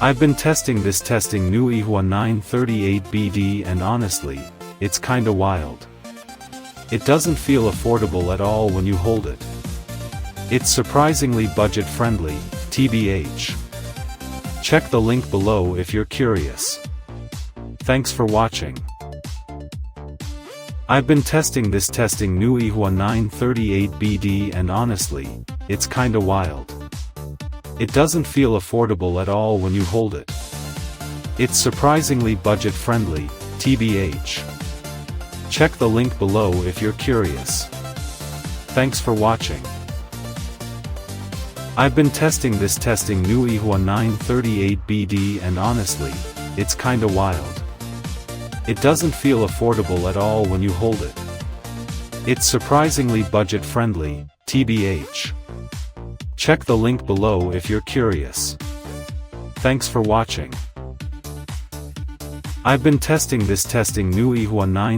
I've been testing this new YIHUA 938BD and honestly, it's kinda wild. It doesn't feel affordable at all when you hold it. It's surprisingly budget-friendly, TBH. Check the link below if you're curious. Thanks for watching. I've been testing this new YIHUA 938BD and honestly, it's kinda wild. It doesn't feel affordable at all when you hold it. It's surprisingly budget-friendly, TBH. Check the link below if you're curious. Thanks for watching. I've been testing this new YIHUA 938BD and honestly, it's kinda wild. It doesn't feel affordable at all when you hold it. It's surprisingly budget-friendly, TBH. Check the link below if you're curious. Thanks for watching. I've been testing this new YIHUA 9